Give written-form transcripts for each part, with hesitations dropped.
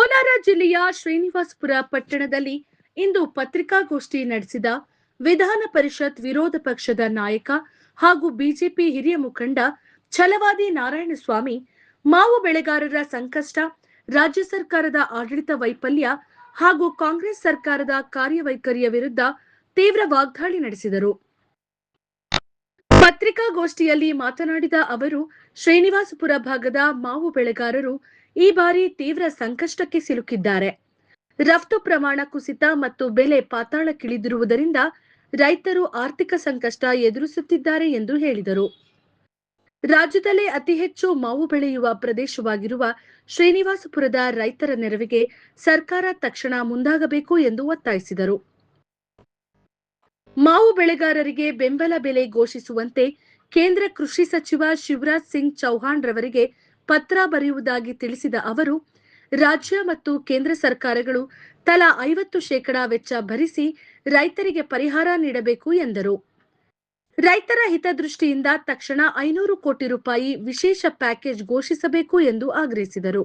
ಕೋಲಾರ ಜಿಲ್ಲೆಯ ಶ್ರೀನಿವಾಸಪುರ ಪಟ್ಟಣದಲ್ಲಿ ಇಂದು ಪತ್ರಿಕಾಗೋಷ್ಠಿ ನಡೆಸಿದ ವಿಧಾನ ಪರಿಷತ್ ವಿರೋಧ ಪಕ್ಷದ ನಾಯಕ ಹಾಗೂ ಬಿಜೆಪಿ ಹಿರಿಯ ಮುಖಂಡ ಛಲವಾದಿ ನಾರಾಯಣಸ್ವಾಮಿ ಮಾವು ಬೆಳೆಗಾರರ ಸಂಕಷ್ಟ, ರಾಜ್ಯ ಸರ್ಕಾರದ ಆಡಳಿತ ವೈಫಲ್ಯ ಹಾಗೂ ಕಾಂಗ್ರೆಸ್ ಸರ್ಕಾರದ ಕಾರ್ಯವೈಖರಿಯ ವಿರುದ್ಧ ತೀವ್ರ ವಾಗ್ದಾಳಿ ನಡೆಸಿದರು. ಪತ್ರಿಕಾಗೋಷ್ಠಿಯಲ್ಲಿ ಮಾತನಾಡಿದ ಅವರು, ಶ್ರೀನಿವಾಸಪುರ ಭಾಗದ ಮಾವು ಬೆಳೆಗಾರರು ಈ ಬಾರಿ ತೀವ್ರ ಸಂಕಷ್ಟಕ್ಕೆ ಸಿಲುಕಿದ್ದಾರೆ. ರಫ್ತು ಪ್ರಮಾಣ ಕುಸಿತ ಮತ್ತು ಬೆಲೆ ಪಾತಾಳಕ್ಕಿಳಿದಿರುವುದರಿಂದ ರೈತರು ಆರ್ಥಿಕ ಸಂಕಷ್ಟ ಎದುರಿಸುತ್ತಿದ್ದಾರೆ ಎಂದು ಹೇಳಿದರು. ರಾಜ್ಯದಲ್ಲೇ ಅತಿ ಹೆಚ್ಚು ಮಾವು ಬೆಳೆಯುವ ಪ್ರದೇಶವಾಗಿರುವ ಶ್ರೀನಿವಾಸಪುರದ ರೈತರ ನೆರವಿಗೆ ಸರ್ಕಾರ ತಕ್ಷಣ ಮುಂದಾಗಬೇಕು ಎಂದು ಒತ್ತಾಯಿಸಿದರು. ಮಾವು ಬೆಳೆಗಾರರಿಗೆ ಬೆಂಬಲ ಬೆಲೆ ಘೋಷಿಸುವಂತೆ ಕೇಂದ್ರ ಕೃಷಿ ಸಚಿವ ಶಿವರಾಜ್ ಸಿಂಗ್ ಚೌಹಾಣ್ ರವರಿಗೆ ಪತ್ರ ಬರೆಯುವುದಾಗಿ ತಿಳಿಸಿದ ಅವರು, ರಾಜ್ಯ ಮತ್ತು ಕೇಂದ್ರ ಸರ್ಕಾರಗಳು ತಲಾ 50% ವೆಚ್ಚ ಭರಿಸಿ ರೈತರಿಗೆ ಪರಿಹಾರ ನೀಡಬೇಕು ಎಂದರು. ರೈತರ ಹಿತದೃಷ್ಟಿಯಿಂದ ತಕ್ಷಣ 500 ಕೋಟಿ ರೂಪಾಯಿ ವಿಶೇಷ ಪ್ಯಾಕೇಜ್ ಘೋಷಿಸಬೇಕು ಎಂದು ಆಗ್ರಹಿಸಿದರು.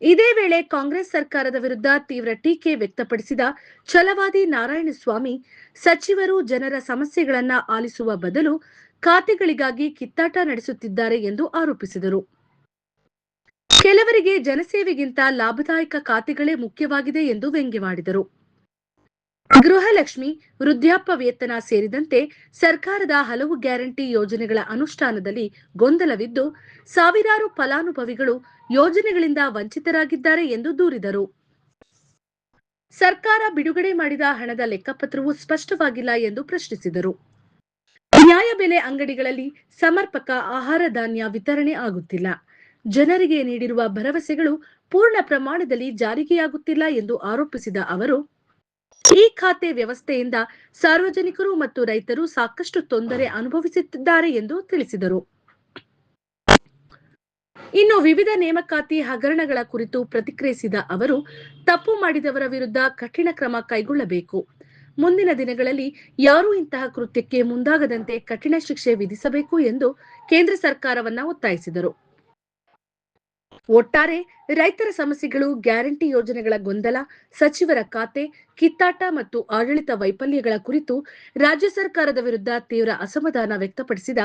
ಇದೇ ವೇಳೆ ಕಾಂಗ್ರೆಸ್ ಸರ್ಕಾರದ ವಿರುದ್ಧ ತೀವ್ರ ಟೀಕೆ ವ್ಯಕ್ತಪಡಿಸಿದ ಛಲವಾದಿ ನಾರಾಯಣಸ್ವಾಮಿ, ಸಚಿವರು ಜನರ ಸಮಸ್ಯೆಗಳನ್ನು ಆಲಿಸುವ ಬದಲು ಖಾತೆಗಳಿಗಾಗಿ ಕಿತ್ತಾಟ ನಡೆಸುತ್ತಿದ್ದಾರೆ ಎಂದು ಆರೋಪಿಸಿದರು. ಕೆಲವರಿಗೆ ಜನಸೇವೆಗಿಂತ ಲಾಭದಾಯಕ ಖಾತೆಗಳೇ ಮುಖ್ಯವಾಗಿದೆ ಎಂದು ವ್ಯಂಗ್ಯವಾಡಿದರು. ಗೃಹಲಕ್ಷ್ಮಿ, ವೃದ್ಧಾಪ್ಯ ವೇತನ ಸೇರಿದಂತೆ ಸರ್ಕಾರದ ಹಲವು ಗ್ಯಾರಂಟಿ ಯೋಜನೆಗಳ ಅನುಷ್ಠಾನದಲ್ಲಿ ಗೊಂದಲವಿದ್ದು, ಸಾವಿರಾರು ಫಲಾನುಭವಿಗಳು ಯೋಜನೆಗಳಿಂದ ವಂಚಿತರಾಗಿದ್ದಾರೆ ಎಂದು ದೂರಿದರು. ಸರ್ಕಾರ ಬಿಡುಗಡೆ ಮಾಡಿದ ಹಣದ ಲೆಕ್ಕಪತ್ರವೂ ಸ್ಪಷ್ಟವಾಗಿಲ್ಲ ಎಂದು ಪ್ರಶ್ನಿಸಿದರು. ನ್ಯಾಯಬೆಲೆ ಅಂಗಡಿಗಳಲ್ಲಿ ಸಮರ್ಪಕ ಆಹಾರ ಧಾನ್ಯ ವಿತರಣೆ ಆಗುತ್ತಿಲ್ಲ. ಜನರಿಗೆ ನೀಡಿರುವ ಭರವಸೆಗಳು ಪೂರ್ಣ ಪ್ರಮಾಣದಲ್ಲಿ ಜಾರಿಗೆಯಾಗುತ್ತಿಲ್ಲ ಎಂದು ಆರೋಪಿಸಿದ ಅವರು, ಈ ಖಾತೆ ವ್ಯವಸ್ಥೆಯಿಂದ ಸಾರ್ವಜನಿಕರು ಮತ್ತು ರೈತರು ಸಾಕಷ್ಟು ತೊಂದರೆ ಅನುಭವಿಸುತ್ತಿದ್ದಾರೆ ಎಂದು ತಿಳಿಸಿದರು. ಇನ್ನು ವಿವಿಧ ನೇಮಕಾತಿ ಹಗರಣಗಳ ಕುರಿತು ಪ್ರತಿಕ್ರಿಯಿಸಿದ ಅವರು, ತಪ್ಪು ಮಾಡಿದವರ ವಿರುದ್ಧ ಕಠಿಣ ಕ್ರಮ ಕೈಗೊಳ್ಳಬೇಕು. ಮುಂದಿನ ದಿನಗಳಲ್ಲಿ ಯಾರೂ ಇಂತಹ ಕೃತ್ಯಕ್ಕೆ ಮುಂದಾಗದಂತೆ ಕಠಿಣ ಶಿಕ್ಷೆ ವಿಧಿಸಬೇಕು ಎಂದು ಕೇಂದ್ರ ಸರ್ಕಾರವನ್ನ ಒತ್ತಾಯಿಸಿದರು. ಒಟ್ಟಾರೆ ರೈತರ ಸಮಸ್ಯೆಗಳು, ಗ್ಯಾರಂಟಿ ಯೋಜನೆಗಳ ಗೊಂದಲ, ಸಚಿವರ ಖಾತೆ ಕಿತ್ತಾಟ ಮತ್ತು ಆಡಳಿತ ವೈಫಲ್ಯಗಳ ಕುರಿತು ರಾಜ್ಯ ಸರ್ಕಾರದ ವಿರುದ್ಧ ತೀವ್ರ ಅಸಮಾಧಾನ ವ್ಯಕ್ತಪಡಿಸಿದ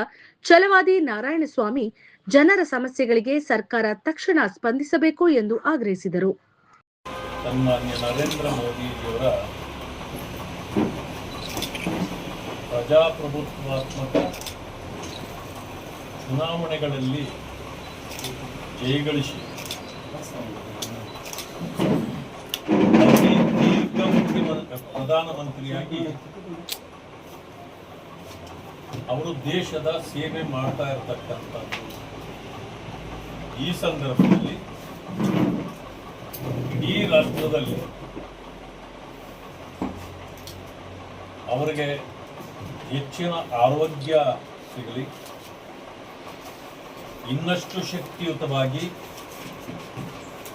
ಛಲವಾದಿ ನಾರಾಯಣಸ್ವಾಮಿ, ಜನರ ಸಮಸ್ಯೆಗಳಿಗೆ ಸರ್ಕಾರ ತಕ್ಷಣ ಸ್ಪಂದಿಸಬೇಕು ಎಂದು ಆಗ್ರಹಿಸಿದರು. ಸನ್ಮಾನ್ಯ ನರೇಂದ್ರ ಮೋದಿಯವರ ಪ್ರಜಾಪ್ರಭುತ್ವಾತ್ಮಕ ಚುನಾವಣೆಗಳಲ್ಲಿ ಜಯಗಳಿಸಿ ಅತಿ ದೀರ್ಘ ಪ್ರಧಾನಮಂತ್ರಿಯಾಗಿ ಅವರು ದೇಶದ ಸೇವೆ ಮಾಡ್ತಾ ಇರತಕ್ಕಂಥದ್ದು. ಈ ಸಂದರ್ಭದಲ್ಲಿ ಇಡೀ ರಾಷ್ಟ್ರದಲ್ಲಿ ಅವರಿಗೆ ಹೆಚ್ಚಿನ ಆರೋಗ್ಯ ಸಿಗಲಿ, ಇನ್ನಷ್ಟು ಶಕ್ತಿಯುತವಾಗಿ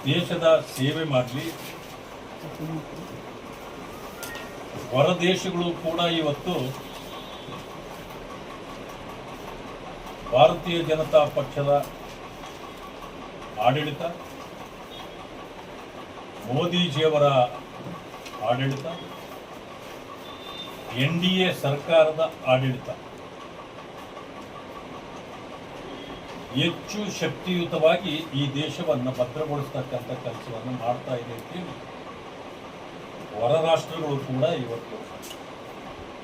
ದೇಶದ ಸೇವೆ ಮಾಡಲಿ. ಹೊರ ದೇಶಗಳು ಕೂಡ ಇವತ್ತು ಭಾರತೀಯ ಜನತಾ ಪಕ್ಷದ ಆಡಳಿತ, ಮೋದಿಜಿಯವರ ಆಡಳಿತ, NDA ಸರ್ಕಾರದ ಆಡಳಿತ ಹೆಚ್ಚು ಶಕ್ತಿಯುತವಾಗಿ ಈ ದೇಶವನ್ನು ಭದ್ರಗೊಳಿಸತಕ್ಕಂಥ ಕೆಲಸವನ್ನು ಮಾಡ್ತಾ ಇದೆ ಅಂತ ಹೊರ ರಾಷ್ಟ್ರಗಳು ಕೂಡ ಇವತ್ತು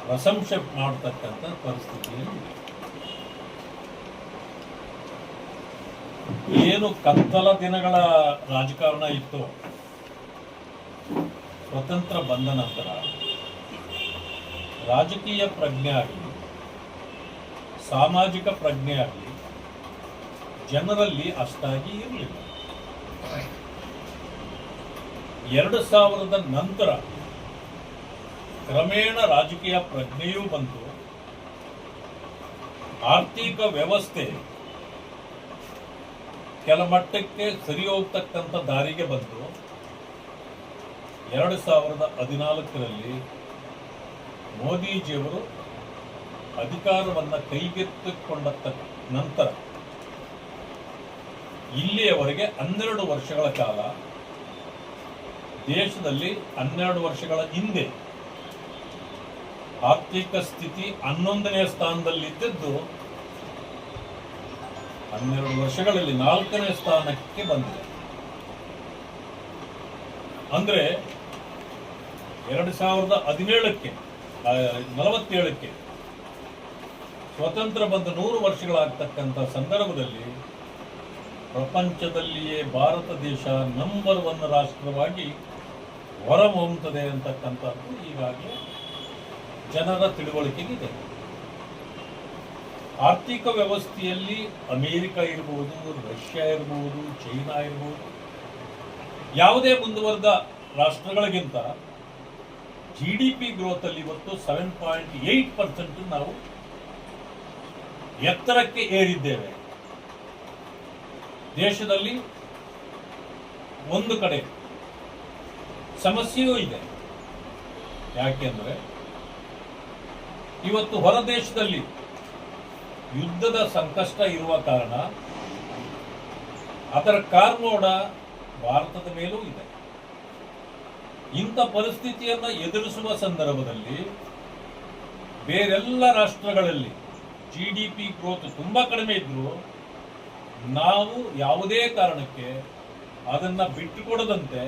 ಪ್ರಶಂಸೆ ಮಾಡತಕ್ಕಂಥ ಪರಿಸ್ಥಿತಿಯಲ್ಲಿ ಏನು ಕತ್ತಲ ದಿನಗಳ ರಾಜಕಾರಣ ಇತ್ತು, ಸ್ವತಂತ್ರ ಬಂದ ನಂತರ ರಾಜಕೀಯ ಪ್ರಜ್ಞೆ ಆಗಲಿ, ಸಾಮಾಜಿಕ ಪ್ರಜ್ಞೆ ಆಗಲಿ ಜನರಲ್ಲಿ ಅಷ್ಟಾಗಿ ಇರಲಿಲ್ಲ. 2000 ನಂತರ ಕ್ರಮೇಣ ರಾಜಕೀಯ ಪ್ರಜ್ಞೆಯೂ ಬಂತು, ಆರ್ಥಿಕ ವ್ಯವಸ್ಥೆ ಕೆಲ ಮಟ್ಟಕ್ಕೆ ಸರಿ ಹೋಗ್ತಕ್ಕಂಥ ದಾರಿಗೆ ಬಂತು. 2014ರಲ್ಲಿ ಮೋದಿಜಿಯವರು ಅಧಿಕಾರವನ್ನು ಕೈಗೆತ್ತಿಕೊಂಡ ನಂತರ ಇಲ್ಲಿಯವರೆಗೆ 12 ವರ್ಷಗಳ ಕಾಲ ದೇಶದಲ್ಲಿ 12 ವರ್ಷಗಳ ಹಿಂದೆ ಆರ್ಥಿಕ ಸ್ಥಿತಿ 11ನೇ ಸ್ಥಾನದಲ್ಲಿದ್ದದ್ದು 12 ವರ್ಷಗಳಲ್ಲಿ 4ನೇ ಸ್ಥಾನಕ್ಕೆ ಬಂದಿದೆ. ಅಂದ್ರೆ 2017ಕ್ಕೆ 47ಕ್ಕೆ ಸ್ವತಂತ್ರ ಬಂದ 100 ವರ್ಷಗಳಾಗ್ತಕ್ಕಂಥ ಸಂದರ್ಭದಲ್ಲಿ ಪ್ರಪಂಚದಲ್ಲಿಯೇ ಭಾರತ ದೇಶ ನಂಬರ್ 1 ರಾಷ್ಟ್ರವಾಗಿ ಹೊರಹೊಮ್ಮುತ್ತದೆ ಅಂತಕ್ಕಂಥದ್ದು ಈಗಾಗಲೇ ಜನರ ತಿಳುವಳಿಕೆಗಿದೆ. ಆರ್ಥಿಕ ವ್ಯವಸ್ಥೆಯಲ್ಲಿ ಅಮೆರಿಕ ಇರಬಹುದು, ರಷ್ಯಾ ಇರಬಹುದು, ಚೈನಾ ಇರಬಹುದು, ಯಾವುದೇ ಮುಂದುವರೆದ ರಾಷ್ಟ್ರಗಳಿಗಿಂತ GDP ಗ್ರೋತ್ ಅಲ್ಲಿ ಇವತ್ತು 7.8% ನಾವು ಎತ್ತರಕ್ಕೆ ಏರಿದ್ದೇವೆ. ದೇಶದಲ್ಲಿ ಒಂದು ಕಡೆ ಸಮಸ್ಯೆಯೂ ಇದೆ. ಯಾಕೆಂದ್ರೆ ಇವತ್ತು ಹೊರ ದೇಶದಲ್ಲಿ ಯುದ್ಧದ ಸಂಕಷ್ಟ ಇರುವ ಕಾರಣ ಅದರ ಕಾರ್ಮೋಡ ಭಾರತದ ಮೇಲೂ ಇದೆ. ಇಂಥ ಪರಿಸ್ಥಿತಿಯನ್ನು ಎದುರಿಸುವ ಸಂದರ್ಭದಲ್ಲಿ ಬೇರೆಲ್ಲ ರಾಷ್ಟ್ರಗಳಲ್ಲಿ GDP ಗ್ರೋತ್ ತುಂಬಾ ಕಡಿಮೆ ಇದ್ರು ನಾವು ಯಾವುದೇ ಕಾರಣಕ್ಕೆ ಅದನ್ನ ಬಿಟ್ಟುಕೊಡದಂತೆ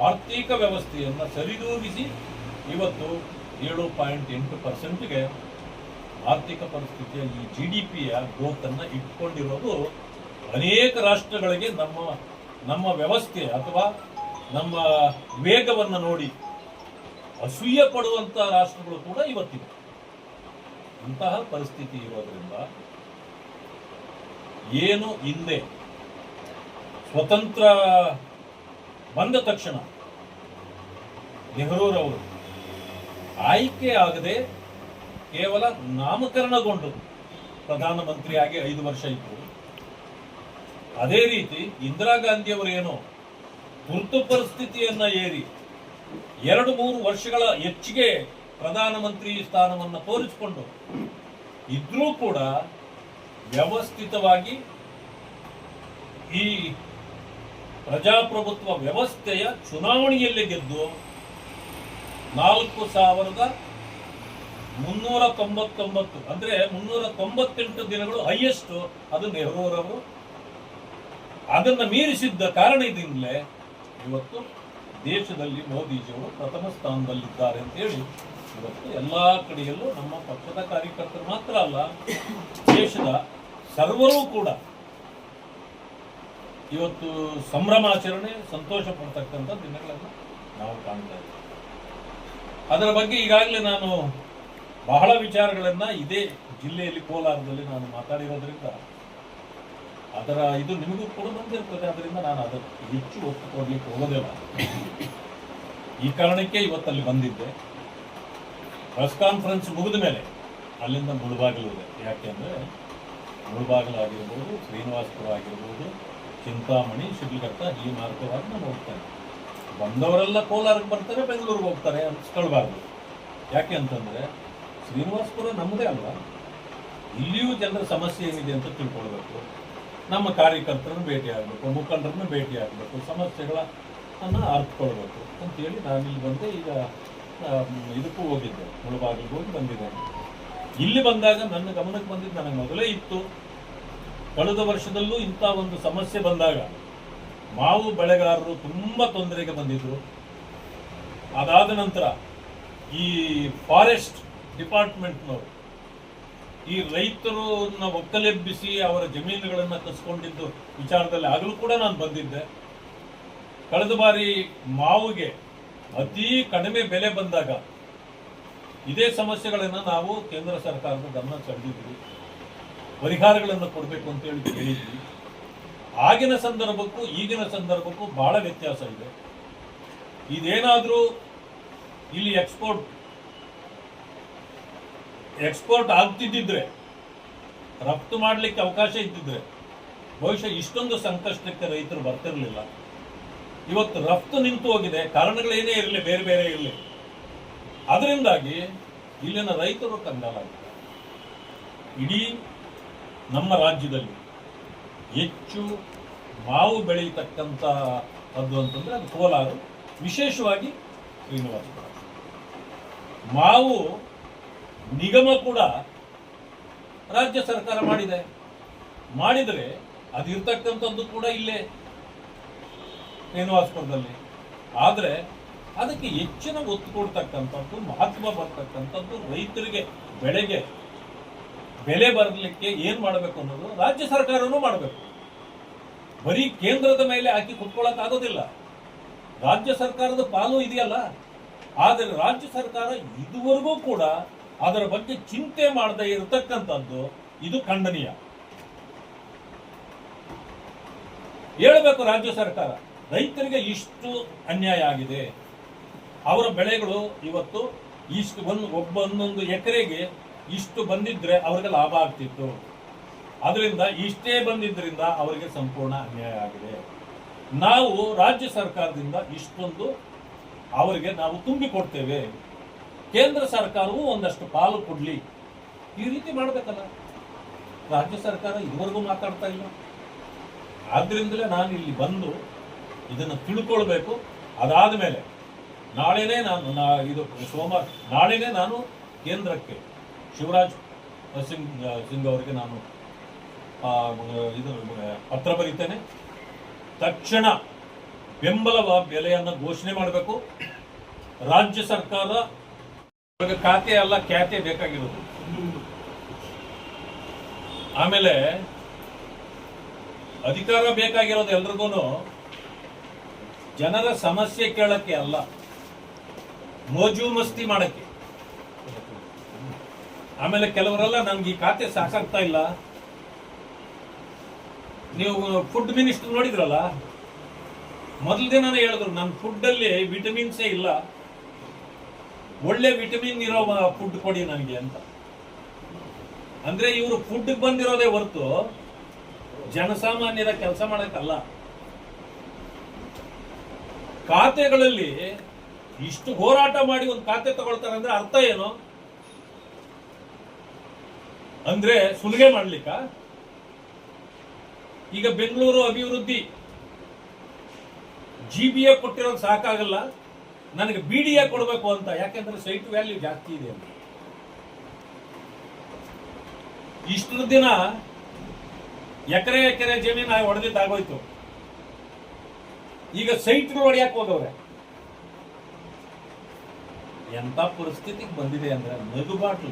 ಆರ್ಥಿಕ ವ್ಯವಸ್ಥೆಯನ್ನು ಸರಿದೂಗಿಸಿ ಇವತ್ತು 7.8%ಗೆ ಆರ್ಥಿಕ ಪರಿಸ್ಥಿತಿಯ ಈ GDPಯ ಗ್ರೋತ್ ಅನ್ನು ಇಟ್ಕೊಂಡಿರೋದು ಅನೇಕ ರಾಷ್ಟ್ರಗಳಿಗೆ ನಮ್ಮ ವ್ಯವಸ್ಥೆ ಅಥವಾ ನಮ್ಮ ವೇಗವನ್ನು ನೋಡಿ ಅಸೂಯೆ ಪಡುವಂತ ರಾಷ್ಟ್ರಗಳು ಕೂಡ ಇವತ್ತಿವೆ. ಇಂತಹ ಪರಿಸ್ಥಿತಿ ಇರೋದ್ರಿಂದ ಏನು ಹಿಂದೆ ಸ್ವತಂತ್ರ ಬಂದ ತಕ್ಷಣ ನೆಹರೂರವರು ಆಯ್ಕೆ ಆಗದೆ ಕೇವಲ ನಾಮಕರಣಗೊಂಡು ಪ್ರಧಾನಮಂತ್ರಿಯಾಗಿ 5 ವರ್ಷ ಇತ್ತು. ಅದೇ ರೀತಿ ಇಂದಿರಾ ಗಾಂಧಿಯವರು ಏನೋ ತುರ್ತು ಪರಿಸ್ಥಿತಿಯನ್ನ ಏರಿ 2-3 ವರ್ಷಗಳ ಹೆಚ್ಚಿಗೆ ಪ್ರಧಾನಮಂತ್ರಿ ಸ್ಥಾನವನ್ನು ತೋರಿಸಿಕೊಂಡು ಇದ್ರೂ ಕೂಡ ವ್ಯವಸ್ಥಿತವಾಗಿ ಈ ಪ್ರಜಾಪ್ರಭುತ್ವ ವ್ಯವಸ್ಥೆಯ ಚುನಾವಣೆಯಲ್ಲಿ ಗೆದ್ದು 4399 ಅಂದ್ರೆ 398 ದಿನಗಳು ಹೈಯೆಸ್ಟ್ ಅದು ನೆಹರೂರವರು. ಅದನ್ನು ಮೀರಿಸಿದ್ದ ಕಾರಣದಿಂದಲೇ ಇವತ್ತು ದೇಶದಲ್ಲಿ ಮೋದಿಜಿಯವರು ಪ್ರಥಮ ಸ್ಥಾನದಲ್ಲಿದ್ದಾರೆ ಅಂತ ಹೇಳಿ ಇವತ್ತು ಎಲ್ಲಾ ಕಡೆಯಲ್ಲೂ ನಮ್ಮ ಪಕ್ಷದ ಕಾರ್ಯಕರ್ತರು ಮಾತ್ರ ಅಲ್ಲ, ದೇಶದ ಸರ್ವರೂ ಕೂಡ ಇವತ್ತು ಸಂಭ್ರಮಾಚರಣೆ, ಸಂತೋಷ ಪಡ್ತಕ್ಕಂಥ ದಿನಗಳನ್ನು ನಾವು ಕಾಣ್ತಾ ಇದ್ದೇವೆ. ಅದರ ಬಗ್ಗೆ ಈಗಾಗಲೇ ನಾನು ಬಹಳ ವಿಚಾರಗಳನ್ನ ಇದೇ ಜಿಲ್ಲೆಯಲ್ಲಿ ಕೋಲಾರದಲ್ಲಿ ನಾನು ಮಾತಾಡಿರೋದ್ರಿಂದ ಅದರ ಇದು ನಿಮಗೂ ಕೂಡ ಬಂದಿರ್ತದೆ. ಅದರಿಂದ ನಾನು ಅದಕ್ಕೆ ಹೆಚ್ಚು ಒತ್ತು ಕೊಡ್ಲಿಕ್ಕೆ ಹೋಗೋದಿಲ್ಲ. ಈ ಕಾರಣಕ್ಕೆ ಇವತ್ತಲ್ಲಿ ಬಂದಿದ್ದೆ. ಪ್ರೆಸ್ ಕಾನ್ಫರೆನ್ಸ್ ಮುಗಿದ ಮೇಲೆ ಅಲ್ಲಿಂದ ಮುಳುಬಾಗಿಲು ಇದೆ. ಯಾಕೆಂದ್ರೆ ಮುಳುಬಾಗಿಲು ಆಗಿರ್ಬೋದು, ಶ್ರೀನಿವಾಸಪುರ ಆಗಿರ್ಬೋದು, ಚಿಂತಾಮಣಿ, ಶಿಡ್ಲಘಟ್ಟ ಈ ಮಾರ್ಗವಾಗಿ ನಾನು ಹೋಗ್ತೇನೆ. ಬಂದವರೆಲ್ಲ ಕೋಲಾರಕ್ಕೆ ಬರ್ತಾರೆ, ಬೆಂಗಳೂರಿಗೆ ಹೋಗ್ತಾರೆ ಅನ್ಸ್ಕೊಳ್ಬಾರ್ದು. ಯಾಕೆ ಅಂತಂದ್ರೆ ಶ್ರೀನಿವಾಸಪುರ ನಮ್ಮದೇ ಅಲ್ವಾ, ಇಲ್ಲಿಯೂ ಜನರ ಸಮಸ್ಯೆ ಏನಿದೆ ಅಂತ ತಿಳ್ಕೊಳ್ಬೇಕು. ನಮ್ಮ ಕಾರ್ಯಕರ್ತರನ್ನು ಭೇಟಿ ಆಗಬೇಕು, ಮುಖಂಡರನ್ನು ಭೇಟಿ ಆಗಬೇಕು, ಸಮಸ್ಯೆಗಳನ್ನು ಅರ್ಥಕೊಳ್ಬೇಕು ಅಂತೇಳಿ ನಾನಿಲ್ಲಿ ಬಂದೆ. ಈಗ ಇದಕ್ಕೂ ಹೋಗಿದ್ದೆ, ಮುಳುಬಾಗಿಲಿಗೆ ಹೋಗಿ ಬಂದಿದ್ದೇನೆ. ಇಲ್ಲಿ ಬಂದಾಗ ನನ್ನ ಗಮನಕ್ಕೆ ಬಂದಿದ್ದು ನನಗೆ ಮೊದಲೇ ಇತ್ತು. ಕಳೆದ ವರ್ಷದಲ್ಲೂ ಇಂಥ ಒಂದು ಸಮಸ್ಯೆ ಬಂದಾಗ ಮಾವು ಬೆಳೆಗಾರರು ತುಂಬಾ ತೊಂದರೆಗೆ ಬಂದಿದ್ರು. ಅದಾದ ನಂತರ ಈ ಫಾರೆಸ್ಟ್ ಡಿಪಾರ್ಟ್ಮೆಂಟ್ನವರು ಈ ರೈತರನ್ನ ಒಕ್ಕಲೆಬ್ಬಿಸಿ ಅವರ ಜಮೀನುಗಳನ್ನು ಕಸ್ಕೊಂಡಿದ್ದು ವಿಚಾರದಲ್ಲಿ ಆಗಲೂ ಕೂಡ ನಾನು ಬಂದಿದ್ದೆ. ಕಳೆದ ಬಾರಿ ಮಾವಿಗೆ ಅತಿ ಕಡಿಮೆ ಬೆಲೆ ಬಂದಾಗ ಇದೇ ಸಮಸ್ಯೆಗಳನ್ನು ನಾವು ಕೇಂದ್ರ ಸರ್ಕಾರದ ಗಮನ ಸೆಳೆದಿದ್ವಿ, ಪರಿಹಾರಗಳನ್ನು ಕೊಡಬೇಕು ಅಂತೇಳಿ ಹೇಳಿದ್ವಿ. ಆಗಿನ ಸಂದರ್ಭಕ್ಕೂ ಈಗಿನ ಸಂದರ್ಭಕ್ಕೂ ಬಹಳ ವ್ಯತ್ಯಾಸ ಇದೆ. ಇದೇನಾದರೂ ಇಲ್ಲಿ ಎಕ್ಸ್ಪೋರ್ಟ್ ಆಗ್ತಿದ್ದಿದ್ರೆ, ರಫ್ತು ಮಾಡಲಿಕ್ಕೆ ಅವಕಾಶ ಇದ್ದಿದ್ರೆ ಬಹುಶಃ ಇಷ್ಟೊಂದು ಸಂಕಷ್ಟಕ್ಕೆ ರೈತರು ಬರ್ತಿರಲಿಲ್ಲ. ಇವತ್ತು ರಫ್ತು ನಿಂತು ಹೋಗಿದೆ, ಕಾರಣಗಳೇನೇ ಇರಲಿ, ಬೇರೆ ಬೇರೆ ಇರಲಿ, ಅದರಿಂದಾಗಿ ಇಲ್ಲಿನ ರೈತರು ಕಂಗಾಲಾಗಿದ್ದಾರೆ. ಇಡೀ ನಮ್ಮ ರಾಜ್ಯದಲ್ಲಿ ಹೆಚ್ಚು ಮಾವು ಬೆಳೀತಕ್ಕಂಥ ಅದು ಅಂತಂದ್ರೆ ಅದು ಕೋಲಾರ, ವಿಶೇಷವಾಗಿ ಶ್ರೀನಿವಾಸಪುರ. ಮಾವು ನಿಗಮ ಕೂಡ ರಾಜ್ಯ ಸರ್ಕಾರ ಮಾಡಿದರೆ ಅದಿರ್ತಕ್ಕಂಥದ್ದು ಕೂಡ ಇಲ್ಲೇ ಶ್ರೀನಿವಾಸಪುರದಲ್ಲಿ. ಆದರೆ ಅದಕ್ಕೆ ಹೆಚ್ಚಿನ ಒತ್ತು ಕೊಡ್ತಕ್ಕಂಥದ್ದು, ಮಹತ್ವ ಬರ್ತಕ್ಕಂಥದ್ದು, ರೈತರಿಗೆ ಬೆಳೆಗೆ ಬೆಲೆ ಬರಲಿಕ್ಕೆ ಏನು ಮಾಡಬೇಕು ಅನ್ನೋದು ರಾಜ್ಯ ಸರ್ಕಾರನೂ ಮಾಡಬೇಕು. ಬರೀ ಕೇಂದ್ರದ ಮೇಲೆ ಹಾಕಿ ಕುತ್ಕೊಳ್ಳೋಕ್ಕಾಗೋದಿಲ್ಲ. ರಾಜ್ಯ ಸರ್ಕಾರದ ಪಾಲು ಇದೆಯಲ್ಲ, ಆದರೆ ರಾಜ್ಯ ಸರ್ಕಾರ ಇದುವರೆಗೂ ಕೂಡ ಅದರ ಬಗ್ಗೆ ಚಿಂತೆ ಮಾಡದೇ ಇರತಕ್ಕಂಥದ್ದು ಇದು ಖಂಡನೀಯ. ಹೇಳಬೇಕು ರಾಜ್ಯ ಸರ್ಕಾರ, ರೈತರಿಗೆ ಇಷ್ಟು ಅನ್ಯಾಯ ಆಗಿದೆ, ಅವರ ಬೆಳೆಗಳು ಇವತ್ತು ಇಷ್ಟು ಒಂದೊಂದು ಎಕರೆಗೆ ಇಷ್ಟು ಬಂದಿದ್ರೆ ಅವರಿಗೆ ಲಾಭ ಆಗ್ತಿತ್ತು, ಅದರಿಂದ ಇಷ್ಟೇ ಬಂದಿದ್ದರಿಂದ ಅವರಿಗೆ ಸಂಪೂರ್ಣ ಅನ್ಯಾಯ ಆಗಿದೆ. ನಾವು ರಾಜ್ಯ ಸರ್ಕಾರದಿಂದ ಇಷ್ಟೊಂದು ಅವರಿಗೆ ನಾವು ತುಂಬಿಕೊಡ್ತೇವೆ, ಕೇಂದ್ರ ಸರ್ಕಾರವು ಒಂದಷ್ಟು ಪಾಲು ಕೊಡ್ಲಿ, ಈ ರೀತಿ ಮಾಡಬೇಕಲ್ಲ. ರಾಜ್ಯ ಸರ್ಕಾರ ಇದುವರೆಗೂ ಮಾತಾಡ್ತಾ ಇಲ್ಲ. ಆದ್ರಿಂದಲೇ ನಾನು ಇಲ್ಲಿ ಬಂದು ಇದನ್ನು ತಿಳ್ಕೊಳ್ಬೇಕು. ಅದಾದ ಮೇಲೆ ನಾಳೆನೇ ಇದು ಸೋಮವಾರ ನಾಳೆನೇ ನಾನು ಕೇಂದ್ರಕ್ಕೆ ಶಿವರಾಜ್ ಸಿಂಗ್ ಅವರಿಗೆ ನಾನು ಇದು ಪತ್ರ ಬರೀತೇನೆ. ತಕ್ಷಣ ಬೆಂಬಲ ಬೆಲೆಯನ್ನು ಘೋಷಣೆ ಮಾಡಬೇಕು. ರಾಜ್ಯ ಸರ್ಕಾರ ಖಾತೆ ಅಲ್ಲ ಖ್ಯಾತೆ ಬೇಕಾಗಿರೋದು. ಆಮೇಲೆ ಅಧಿಕಾರ ಬೇಕಾಗಿರೋದು ಎಲ್ರಿಗೂ ಜನರ ಸಮಸ್ಯೆ ಕೇಳಕ್ಕೆ ಅಲ್ಲ, ಮೋಜು ಮಸ್ತಿ ಮಾಡಕ್ಕೆ. ಆಮೇಲೆ ಕೆಲವರೆಲ್ಲ ನಮ್ಗೆ ಈ ಖಾತೆ ಸಾಕಾಗ್ತಾ ಇಲ್ಲ. ನೀವು ಫುಡ್ ಮಿನಿಸ್ಟರ್ ನೋಡಿದ್ರಲ್ಲ, ಮೊದಲ ದಿನನೇ ಹೇಳಿದ್ರು ನನ್ನ ಫುಡ್ ಅಲ್ಲಿ ವಿಟಮಿನ್ಸೇ ಇಲ್ಲ, ಒಳ್ಳೆ ವಿಟಮಿನ್ ಇರೋ ಫುಡ್ ಕೊಡಿ ನನಗೆ ಅಂತ. ಅಂದ್ರೆ ಇವರು ಫುಡ್ ಬಂದಿರೋದೇ ಹೊರತು ಜನಸಾಮಾನ್ಯರ ಕೆಲಸ ಮಾಡಕ್ಕಲ್ಲ. ಖಾತೆಗಳಲ್ಲಿ ಇಷ್ಟು ಹೋರಾಟ ಮಾಡಿ ಒಂದು ಖಾತೆ ತಗೊಳ್ತಾರೆ ಅಂದ್ರೆ ಅರ್ಥ ಏನು? ಅಂದ್ರೆ ಸುಲಿಗೆ ಮಾಡ್ಲಿಕ್ಕ? ಈಗ ಬೆಂಗಳೂರು ಅಭಿವೃದ್ಧಿ GBA ಕೊಟ್ಟಿರೋದು ಸಾಕಾಗಲ್ಲ, ನನಗೆ BDA ಕೊಡಬೇಕು ಅಂತ. ಯಾಕೆಂದ್ರೆ ಸೈಟ್ ವ್ಯಾಲ್ಯೂ ಜಾಸ್ತಿ ಇದೆ ಅಂತ. ಇಷ್ಟು ದಿನ ಎಕರೆ ಜಮೀನು ಹೊಡೆದಿದ್ದಾಗೋಯ್ತು. ಈಗ ಸೈಟ್ಗಳು ಹೊಡೆಯಕ್ಕೆ ಹೋದವ್ರೆ. ಎಂತ ಪರಿಸ್ಥಿತಿಗೆ ಬಂದಿದೆ ಅಂದ್ರೆ ನಗುಬಾಟ್ಲು.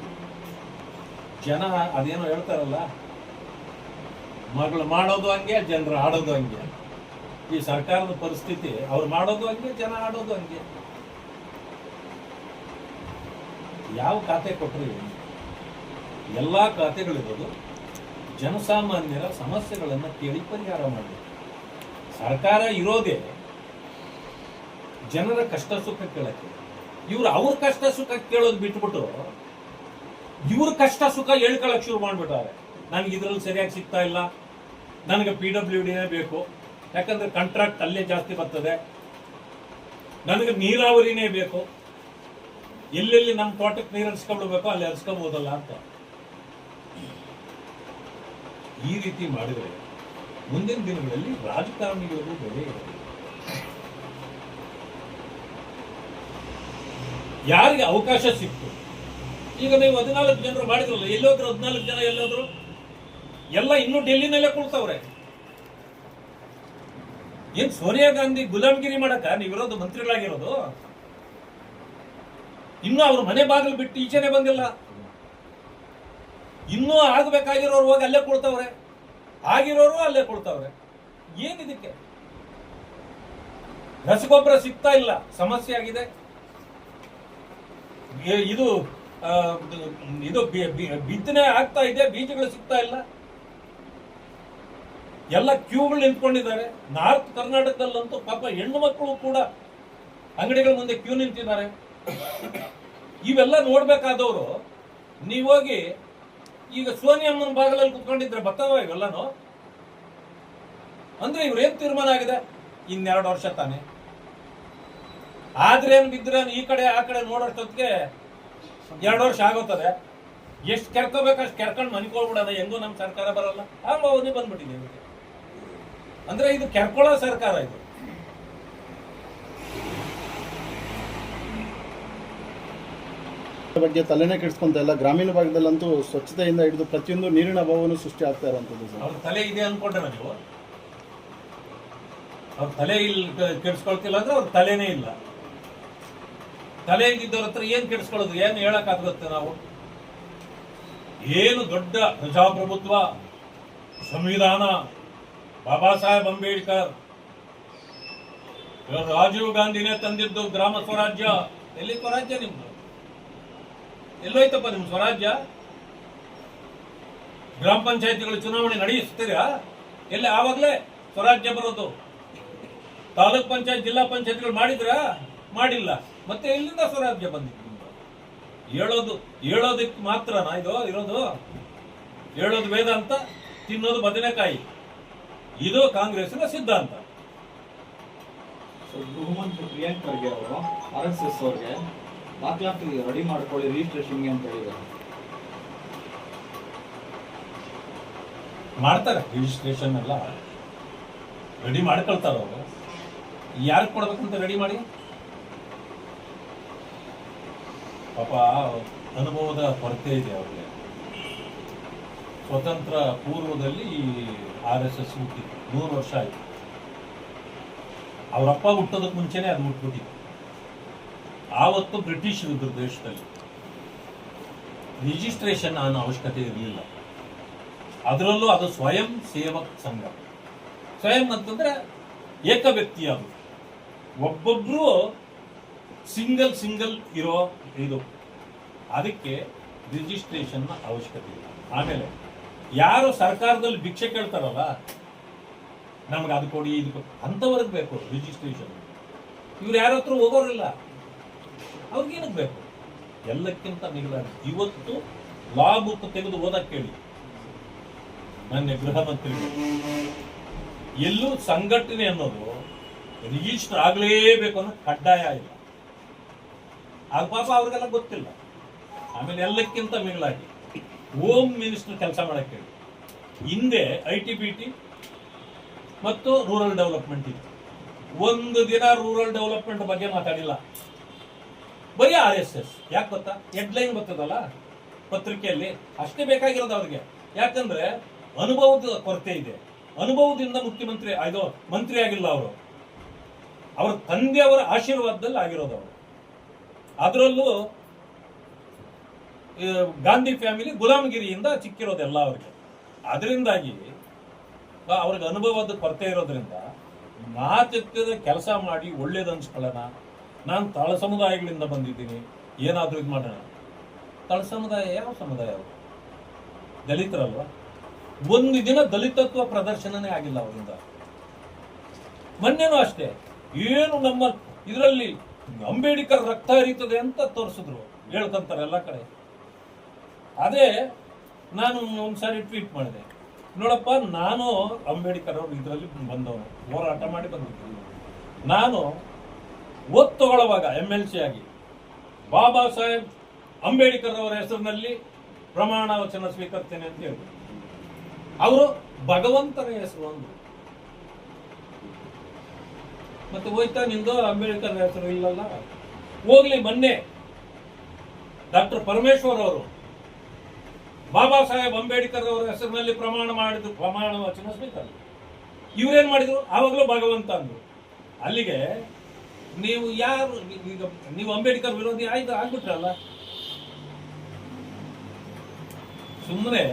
ಜನ ಅದೇನೋ ಹೇಳ್ತಾರಲ್ಲ, ಮಗಳು ಮಾಡೋದು ಹಂಗೆ, ಜನರು ಆಡೋದು ಹಂಗೆ. ಈ ಸರ್ಕಾರದ ಪರಿಸ್ಥಿತಿ, ಅವ್ರು ಮಾಡೋದು ಹಂಗೆ, ಜನ ಆಡೋದು ಹಂಗೆ. ಯಾವ ಖಾತೆ ಕೊಟ್ಟರು? ಎಲ್ಲಾ ಖಾತೆಗಳಿರೋದು ಜನಸಾಮಾನ್ಯರ ಸಮಸ್ಯೆಗಳನ್ನು ಕೇಳಿ ಪರಿಹಾರ ಮಾಡಬೇಕು. ಸರ್ಕಾರ ಇರೋದೇ ಜನರ ಕಷ್ಟ ಸುಖ ಕೇಳಕ್ಕೆ. ಇವ್ರು ಅವ್ರ ಕಷ್ಟ ಸುಖ ಕೇಳೋದು ಬಿಟ್ಬಿಟ್ಟು ಇವ್ರ ಕಷ್ಟ ಸುಖ ಹೇಳ್ಕೊಳಕ್ ಶುರು ಮಾಡ್ಬಿಟ್ಟಾರೆ. ನನಗೆ ಇದ್ರಲ್ಲಿ ಸರಿಯಾಗಿ ಸಿಗ್ತಾ ಇಲ್ಲ, ನನಗೆ PWDನೇ ಬೇಕು, ಯಾಕಂದ್ರೆ ಕಾಂಟ್ರಾಕ್ಟ್ ಅಲ್ಲೇ ಜಾಸ್ತಿ ಬರ್ತದೆ, ನನಗೆ ನೀರಾವರಿನೇ ಬೇಕು, ಎಲ್ಲೆಲ್ಲಿ ನಮ್ಮ ತೋಟಕ್ಕೆ ನೀರು ಹರಿಸ್ಕೊಂಡ್ಬಿಡ್ಬೇಕು ಅಲ್ಲಿ ಹರಿಸ್ಕೊಂಬೋದಲ್ಲ ಅಂತ. ಈ ರೀತಿ ಮಾಡಿದ್ರೆ ಮುಂದಿನ ದಿನಗಳಲ್ಲಿ ರಾಜಕಾರಣಿಗಳಿಗೂ ಬೆಲೆ ಇರಬೇಕು. ಯಾರಿಗೆ ಅವಕಾಶ ಸಿಕ್ತು, ಈಗ ನೀವು 14 ಜನರು ಮಾಡಿದ್ರಲ್ಲ, ಎಲ್ಲೋದ್ರು 14 ಜನ ಎಲ್ಲೋದ್ರು? ಎಲ್ಲ ಇನ್ನೂ ಡೆಲ್ಲಿನಲ್ಲೇ ಕುಳ್ತವ್ರೆ. ಏನ್ ಸೋನಿಯಾ ಗಾಂಧಿ ಗುಲಾಮಗಿರಿ ಮಾಡಕ ನೀವಿರೋದು ಮಂತ್ರಿಗಳಾಗಿರೋದು? ಇನ್ನೂ ಅವ್ರ ಮನೆ ಬಾಗಿಲು ಬಿಟ್ಟು ಈಚೆನೆ ಬಂದಿಲ್ಲ. ಇನ್ನೂ ಆಗಬೇಕಾಗಿರೋರು ಹೋಗಿ ಅಲ್ಲೇ ಕೊಡ್ತವ್ರೆ, ಆಗಿರೋರು ಅಲ್ಲೇ ಕೊಡ್ತವ್ರೆ. ಏನಿದಕ್ಕೆ? ರಸಗೊಬ್ಬರ ಸಿಗ್ತಾ ಇಲ್ಲ, ಸಮಸ್ಯೆ ಆಗಿದೆ. ಇದು ಬಿತ್ತನೆ ಆಗ್ತಾ ಇದೆ, ಬೀಜಗಳು ಸಿಗ್ತಾ ಇಲ್ಲ. ಎಲ್ಲ ಕ್ಯೂಗಳು ನಿಂತ್ಕೊಂಡಿದ್ದಾರೆ. ನಾರ್ತ್ ಕರ್ನಾಟಕದಲ್ಲಂತೂ ಪಾಪ ಹೆಣ್ಣು ಮಕ್ಕಳು ಕೂಡ ಅಂಗಡಿಗಳ ಮುಂದೆ ಕ್ಯೂ ನಿಂತಿದ್ದಾರೆ. ಇವೆಲ್ಲ ನೋಡ್ಬೇಕಾದವರು ನೀವೋಗಿ ಈಗ ಸೋನಿಯಮ್ಮನ ಬಾಗಲಲ್ಲಿ ಕುತ್ಕೊಂಡಿದ್ರೆ ಬರ್ತಾವ ಇವೆಲ್ಲನೂ? ಅಂದ್ರೆ ಇವ್ರೇನ್ ತೀರ್ಮಾನ ಆಗಿದೆ? 2 ವರ್ಷ ತಾನೆ. ಆದ್ರೆ ಏನ್ ಬಿದ್ರೆ ಈ ಕಡೆ ಆ ಕಡೆ ನೋಡೋಷ್ಟೊತ್ತಿಗೆ 2 ವರ್ಷ ಆಗೋತದೆ. ಎಷ್ಟು ಕೆರ್ಕೋಬೇಕಷ್ಟು ಕೆರ್ಕೊಂಡು ಮನ್ಕೊಳ್ಬಿಡೋದ. ಹೆಂಗೋ ನಮ್ ಸರ್ಕಾರ ಬರಲ್ಲ, ಅವನೇ ಬಂದ್ಬಿಟ್ಟಿದೆ. ಅಂದ್ರೆ ಇದು ಕೆರ್ಕೊಳ್ಳೋ ಸರ್ಕಾರ ಇದು. ಬಗ್ಗೆ ತಲೆನೇ ಕೆಡಿಸ್ಕೊಂತ ಇಲ್ಲ. ಗ್ರಾಮೀಣ ಭಾಗದಲ್ಲಂತೂ ಸ್ವಚ್ಛತೆಯಿಂದ ಹಿಡಿದು ಪ್ರತಿಯೊಂದು ನೀರಿನ ಅಭಾವನೂ ಸೃಷ್ಟಿ ಆಗ್ತಾ ಇರೋಂಥದ್ದು ಸರ್. ಅವ್ರ ತಲೆ ಇದೆ ಅನ್ಕೊಂಡ್ರೆ ನೀವು, ಅವ್ರ ತಲೆ ಇಲ್ಲಿ ಕೆಡಿಸ್ಕೊಳ್ತಿಲ್ಲ ಅಂದ್ರೆ ಅವ್ರ ತಲೆನೇ ಇಲ್ಲ. ತಲೆ ಇದ್ದವ್ರ ಹತ್ರ ಏನ್ ಕೆಡಿಸ್ಕೊಳ್ಳೋದು, ಏನು ಹೇಳಕ್ಕಾಗುತ್ತೆ ನಾವು? ಏನು ದೊಡ್ಡ ಪ್ರಜಾಪ್ರಭುತ್ವ, ಸಂವಿಧಾನ, ಬಾಬಾ ಸಾಹೇಬ್ ಅಂಬೇಡ್ಕರ್, ರಾಜೀವ್ ಗಾಂಧಿನೇ ತಂದಿದ್ದು ಗ್ರಾಮ ಸ್ವರಾಜ್ಯ. ಎಲ್ಲಿ ಸ್ವರಾಜ್ಯ ನಿಮ್ದು? ಎಲ್ಲೋಯ್ತಪ್ಪ ನಿಮ್ ಸ್ವರಾಜ್ಯ? ಗ್ರಾಮ ಪಂಚಾಯತಿಗಳು ಚುನಾವಣೆ ನಡೆಯಿಸ್ತೀರಾ? ಎಲ್ಲಿ ಆವಾಗಲೇ ಸ್ವರಾಜ್ಯ ಬರೋದು? ತಾಲೂಕ್ ಪಂಚಾಯತ್, ಜಿಲ್ಲಾ ಪಂಚಾಯತ್ಗಳು ಮಾಡಿದ್ರಾ? ಮಾಡಿಲ್ಲ. ಮತ್ತೆ ಎಲ್ಲಿಂದ ಸ್ವರಾಜ್ಯ ಬಂದಿತ್ತು? ಹೇಳೋದಕ್ಕೆ ಮಾತ್ರನಾ ಇದು ಇರೋದು? ಹೇಳೋದು ವೇದಾಂತ, ತಿನ್ನೋದು ಬದನೆಕಾಯಿ. ಇದು ಕಾಂಗ್ರೆಸ್ನ ಸಿದ್ಧಾಂತ. ಗೃಹಮಂತ್ರಿ ಪ್ರಿಯಾಂಕ್ ಖರ್ಗೆ ಅವರು RSS ಅವ್ರಿಗೆ ದಾಖಲಾತಿ ರೆಡಿ ಮಾಡ್ಕೊಳ್ಳಿ ರಿಜಿಸ್ಟ್ರೇಷನ್ಗೆ ಅಂತ ಹೇಳಿದ್ದಾರೆ. ಮಾಡ್ತಾರೆ ರಿಜಿಸ್ಟ್ರೇಷನ್ ಎಲ್ಲ ರೆಡಿ ಮಾಡ್ಕೊಳ್ತಾರ. ಅವರು ಯಾರಿಗೆ ಕೊಡ್ಬೇಕಂತ ರೆಡಿ ಮಾಡಿ? ಪಾಪ ಅನುಭವದ ಕೊರತೆ ಇದೆ ಅವ್ರಿಗೆ. ಸ್ವತಂತ್ರ ಪೂರ್ವದಲ್ಲಿ ಈ RSS ಹುಟ್ಟಿತ್ತು, 100 ವರ್ಷ ಆಯಿತು. ಅವರಪ್ಪ ಹುಟ್ಟೋದಕ್ಕೆ ಮುಂಚೆನೆ ಅದು ಹುಟ್ಬಿಟ್ಟಿತ್ತು. ಆವತ್ತು ಬ್ರಿಟಿಷ್ ಇದ್ರು ದೇಶದಲ್ಲಿ. ರಿಜಿಸ್ಟ್ರೇಷನ್ ಅನ್ನೋ ಅವಶ್ಯಕತೆ ಇರಲಿಲ್ಲ. ಅದರಲ್ಲೂ ಅದು ಸ್ವಯಂ ಸೇವಕ್ ಸಂಘ. ಸ್ವಯಂ ಅಂತಂದ್ರೆ ಏಕ ವ್ಯಕ್ತಿ, ಅದು ಒಬ್ಬೊಬ್ರು ಸಿಂಗಲ್ ಇರೋ ಇದು. ಅದಕ್ಕೆ ರಿಜಿಸ್ಟ್ರೇಷನ್ ಅವಶ್ಯಕತೆ ಇಲ್ಲ. ಆಮೇಲೆ ಯಾರು ಸರ್ಕಾರದಲ್ಲಿ ಭಿಕ್ಷೆ ಕೇಳ್ತಾರಲ್ಲ, ನಮ್ಗೆ ಅದು ಕೊಡಿ ಇದು ಕೊಡಿ ಅಂಥವ್ರಿಗೆ ಬೇಕು ರಿಜಿಸ್ಟ್ರೇಷನ್. ಇವ್ರು ಯಾರ ಹತ್ರ ಹೋಗೋರಿಲ್ಲ, ಅವ್ರಿಗೇನಕ್ಕೆ ಬೇಕು? ಎಲ್ಲಕ್ಕಿಂತ ಮಿಗಿಲಾಗಿ ಇವತ್ತು ಲಾ ಬುಕ್ ತೆಗೆದು ಓದಕ್ಕೆ ಹೇಳಿ ಮಾನ್ಯ ಗೃಹ ಮಂತ್ರಿ. ಎಲ್ಲೂ ಸಂಘಟನೆ ಅನ್ನೋದು ರಿಜಿಸ್ಟರ್ ಆಗಲೇಬೇಕು ಅನ್ನೋ ಕಡ್ಡಾಯ ಇಲ್ಲ. ಅದು ಪಾಪ ಅವ್ರಿಗೆಲ್ಲ ಗೊತ್ತಿಲ್ಲ. ಆಮೇಲೆ ಎಲ್ಲಕ್ಕಿಂತ ಮಿಗಿಲಾಗಿ ಹೋಮ್ ಮಿನಿಸ್ಟರ್ ಕೆಲಸ ಮಾಡಕ್ಕೆ ಹೇಳಿ. ಹಿಂದೆ ITBT ಮತ್ತು ರೂರಲ್ ಡೆವಲಪ್ಮೆಂಟ್ ಇತ್ತು. ಒಂದು ದಿನ ರೂರಲ್ ಡೆವಲಪ್ಮೆಂಟ್ ಬಗ್ಗೆ ಮಾತಾಡಿಲ್ಲ. ಬರೀ RSS. ಯಾಕೆ ಗೊತ್ತಾ? ಹೆಡ್ಲೈನ್ ಬರ್ತದಲ್ಲ ಪತ್ರಿಕೆಯಲ್ಲಿ, ಅಷ್ಟೇ ಬೇಕಾಗಿರೋದು ಅವ್ರಿಗೆ. ಯಾಕಂದ್ರೆ ಅನುಭವದ ಕೊರತೆ ಇದೆ. ಅನುಭವದಿಂದ ಮುಖ್ಯಮಂತ್ರಿ ಮಂತ್ರಿ ಆಗಿಲ್ಲ ಅವರು. ಅವರ ತಂದೆಯವರ ಆಶೀರ್ವಾದದಲ್ಲಿ ಆಗಿರೋದು ಅವರು. ಅದರಲ್ಲೂ ಗಾಂಧಿ ಫ್ಯಾಮಿಲಿ ಗುಲಾಮಗಿರಿಯಿಂದ ಚಿಕ್ಕಿರೋದೆಲ್ಲ ಅವ್ರಿಗೆ. ಅದರಿಂದಾಗಿ ಅವ್ರಿಗೆ ಅನುಭವದ ಕೊರತೆ ಇರೋದ್ರಿಂದ ಮಾತೆತ್ತದ ಕೆಲಸ ಮಾಡಿ ಒಳ್ಳೇದು ಅನ್ಸ್ಕೊಳ್ಳೋಣ. ನಾನು ತಳ ಸಮುದಾಯಗಳಿಂದ ಬಂದಿದ್ದೀನಿ, ಏನಾದ್ರೂ ಇದು ಮಾಡೋಣ. ತಳ ಸಮುದಾಯ ಯಾವ ಸಮುದಾಯ? ಅವರು ದಲಿತರಲ್ವಾ? ಒಂದು ದಿನ ದಲಿತತ್ವ ಪ್ರದರ್ಶನನೇ ಆಗಿಲ್ಲ ಅವರಿಂದ. ಮೊನ್ನೆನೂ ಅಷ್ಟೇ, ಏನು ನಮ್ಮ ಇದರಲ್ಲಿ ಅಂಬೇಡ್ಕರ್ ರಕ್ತ ಹರಿತದೆ ಅಂತ ತೋರಿಸಿದ್ರು, ಹೇಳ್ಕೊಂತಾರೆ ಎಲ್ಲ ಕಡೆ. ಅದೇ ನಾನು ಒಂದ್ಸಾರಿ ಟ್ವೀಟ್ ಮಾಡಿದೆ, ನೋಡಪ್ಪ, ನಾನು ಅಂಬೇಡ್ಕರ್ ಅವರು ಇದರಲ್ಲಿ ಬಂದವನು, ಹೋರಾಟ ಮಾಡಿ ಬಂದಿದ್ದೀನಿ. ನಾನು ಓದ್ ತಗೊಳ್ಳುವಾಗ MLC ಆಗಿ ಬಾಬಾ ಸಾಹೇಬ್ ಅಂಬೇಡ್ಕರ್ ಅವರ ಹೆಸರಿನಲ್ಲಿ ಪ್ರಮಾಣ ವಚನ ಸ್ವೀಕರ್ತೇನೆ ಅಂತ ಹೇಳಿದ್ರು. ಅವರು ಭಗವಂತನ ಹೆಸರು ಅಂದ್ರು. ಮತ್ತೆ ಹೋಯ್ತಾ ನಿಂದು ಅಂಬೇಡ್ಕರ್ ಹೆಸರು ಇಲ್ಲಲ್ಲ? ಹೋಗ್ಲಿ, ಮೊನ್ನೆ ಡಾಕ್ಟರ್ ಪರಮೇಶ್ವರ್ ಅವರು ಬಾಬಾ ಸಾಹೇಬ್ ಅಂಬೇಡ್ಕರ್ ಅವರ ಹೆಸರಿನಲ್ಲಿ ಪ್ರಮಾಣ ವಚನ ಸ್ವೀಕಾರ. ಇವ್ರೇನ್ ಮಾಡಿದ್ರು? ಆವಾಗಲೂ ಭಗವಂತ ಅಂದ್ರು. ಅಲ್ಲಿಗೆ ನೀವು ಯಾರು? ಈಗ ನೀವು ಅಂಬೇಡ್ಕರ್ ವಿರೋಧಿ ಆಗ್ಬಿಟ್ರಲ್ಲ. ಸುಮ್ಮನೆ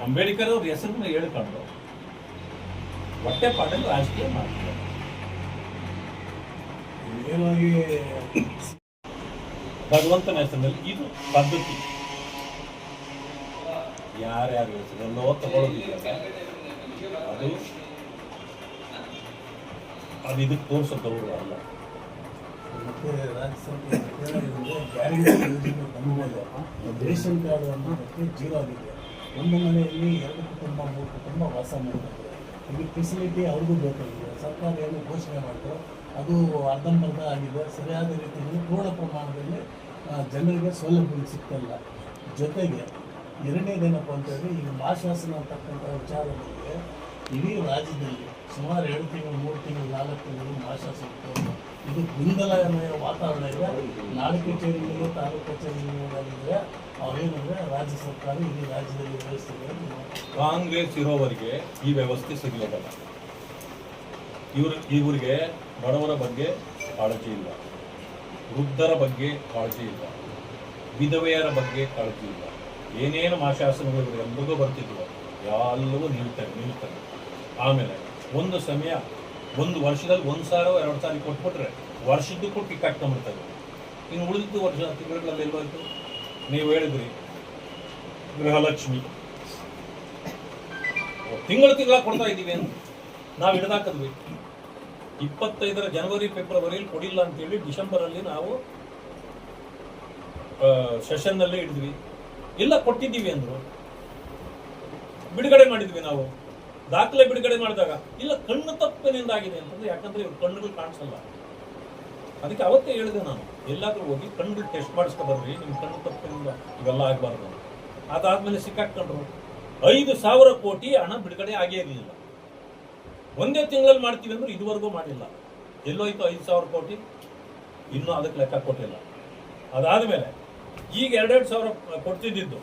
ಅಂಬೇಡ್ಕರ್ ಅವ್ರ ಹೆಸರನ್ನ ಹೇಳ್ಕೊಂಡು ಹೊಟ್ಟೆ ಪಾಡಲು ರಾಜಕೀಯ ಮಾಡ್ತಾರೆ. ಭಗವಂತನ ಹೆಸರಿನಲ್ಲಿ ಇದು ಪದ್ಧತಿ. ಯಾರ್ಯಾರ ಹೆಸರಲ್ಲೋ ತಗೊಳ್ಳೋದಿಲ್ಲ, ಅದು ಇದಕ್ಕೆ ತೋರಿಸೋದವರು ಅಲ್ಲ. ಮತ್ತೆ ರಾಜ್ಯ ಸರ್ಕಾರ ಗ್ಯಾರಂಟಿ ಯೋಜನೆ ಬಂದ ಮೇಲೆ ರೇಷನ್ ಕಾರ್ಡ್ ಅನ್ನೋದಕ್ಕೆ ಜೀರೋ ಆಗಿದೆ. ಒಂದು ಮನೆಯಲ್ಲಿ 2 ಕುಟುಂಬ 3 ಕುಟುಂಬ ವಾಸ ಮಾಡ್ತಾರೆ. ಈ ಫೆಸಿಲಿಟಿ ಅವ್ರಿಗೂ ಬೇಕಾಗಿದೆ. ಸರ್ಕಾರ ಏನು ಘೋಷಣೆ ಮಾಡ್ತಾರೋ ಅದು ಅರ್ಧಂಬರ್ಧ ಆಗಿದೆ. ಸರಿಯಾದ ರೀತಿಯಲ್ಲಿ ಪೂರ್ಣ ಪ್ರಮಾಣದಲ್ಲಿ ಜನರಿಗೆ ಸೌಲಭ್ಯ ಸಿಗ್ತಲ್ಲ. ಜೊತೆಗೆ ಎರಡನೇದೇನಪ್ಪ ಅಂತಂದರೆ, ಈಗ ಮಾಶಾಸನ ಅಂತಕ್ಕಂಥ ವಿಚಾರದಲ್ಲಿ ಇಡೀ ರಾಜ್ಯದಲ್ಲಿ ಸುಮಾರು 2 ತಿಂಗಳು 3 ತಿಂಗಳು 4 ತಿಂಗಳು ನಾಶ ಸಿಕ್ತು. ಇದು ಗೊಂದಲಮಯ ವಾತಾವರಣ ಇದೆ. ನಾಲ್ಕು ಕಚೇರಿಗಳು ತಾಲೂಕು ಕಚೇರಿಗಳಿದ್ರೆ ಅವ್ರೇನಂದ್ರೆ ರಾಜ್ಯ ಸರ್ಕಾರ ಇಡೀ ರಾಜ್ಯದಲ್ಲಿ ವ್ಯವಸ್ಥೆ ಕಾಂಗ್ರೆಸ್ ಇರೋವರೆಗೆ ಈ ವ್ಯವಸ್ಥೆ ಸರಿ ಹೋಗಲ್ಲ. ಇವರಿಗೆ ಬಡವರ ಬಗ್ಗೆ ಕಾಳಜಿ ಇಲ್ಲ, ವೃದ್ಧರ ಬಗ್ಗೆ ಕಾಳಜಿ ಇಲ್ಲ, ವಿಧವೆಯರ ಬಗ್ಗೆ ಕಾಳಜಿ ಇಲ್ಲ. ಏನೇನು ಮಾಶಾಸನಗಳು ಎಲ್ಲರಿಗೂ ಬರ್ತಿದ್ವು ಎಲ್ಲವೂ ನಿಲ್ತಾರೆ. ಆಮೇಲೆ ಒಂದು ಸಮಯ ಒಂದು ವರ್ಷದಲ್ಲಿ 1,000 2 ಸಾರಿ ಕೊಟ್ಬಿಟ್ರೆ ವರ್ಷದ್ದಕ್ಕೂ ಟಿಕ್ ಹಾಕ್ಕೊಂಡ್ಬಿಡ್ತಾರೆ. ಇನ್ನು ಉಳಿದಿದ್ದು ವರ್ಷ ತಿಂಗಳಲ್ಲಿ ಎಲ್ಲೋಯ್ತು? ನೀವು ಹೇಳಿದ್ರಿ ಗೃಹಲಕ್ಷ್ಮಿ ತಿಂಗಳ ಕೊಡ್ತಾ ಇದ್ದೀವಿ ಅಂತ ನಾವು ಹಿಡಿದಾಕಿದ್ವಿ. 25 ಜನವರಿ ಫೆಬ್ರವರಿಯಲ್ಲಿ ಕೊಡಿಲ್ಲ ಅಂತೇಳಿ ಡಿಸೆಂಬರಲ್ಲಿ ನಾವು ಸೆಷನ್ನಲ್ಲೇ ಹಿಡಿದ್ವಿ. ಇಲ್ಲ ಕೊಟ್ಟಿದ್ದೀವಿ ಅಂದರು, ಬಿಡುಗಡೆ ಮಾಡಿದ್ವಿ. ನಾವು ದಾಖಲೆ ಬಿಡುಗಡೆ ಮಾಡಿದಾಗ ಇಲ್ಲ ಕಣ್ಣು ತಪ್ಪಿನಿಂದ ಆಗಿದೆ ಅಂತಂದ್ರೆ, ಯಾಕಂದ್ರೆ ಇವ್ರ ಕಣ್ಣುಗಳು ಕಾಣಿಸಲ್ಲ. ಅದಕ್ಕೆ ಅವತ್ತೇ ಹೇಳಿದೆ ನಾನು, ಎಲ್ಲಾದ್ರೂ ಹೋಗಿ ಕಣ್ಣು ಟೆಸ್ಟ್ ಮಾಡಿಸ್ಕೊ ಬರ್ರಿ, ನಿಮ್ಮ ಕಣ್ಣು ತಪ್ಪಿನಿಂದ ಇವೆಲ್ಲ ಆಗಬಾರ್ದು. ಅದಾದ್ಮೇಲೆ ಸಿಕ್ಕಾಕೊಂಡ್ರು 5,000 ಕೋಟಿ ಹಣ ಬಿಡುಗಡೆ ಆಗೇ ಇರಲಿಲ್ಲ. ಒಂದೇ ತಿಂಗಳಲ್ಲಿ ಮಾಡ್ತೀವಿ ಅಂದ್ರೆ ಇದುವರೆಗೂ ಮಾಡಿಲ್ಲ. ಎಲ್ಲೋಯ್ತು 5,000 ಕೋಟಿ? ಇನ್ನೂ ಅದಕ್ಕೆ ಲೆಕ್ಕ ಕೊಟ್ಟಿಲ್ಲ. ಅದಾದ್ಮೇಲೆ ಈಗ 2,000 ಕೊಡ್ತಿದ್ದು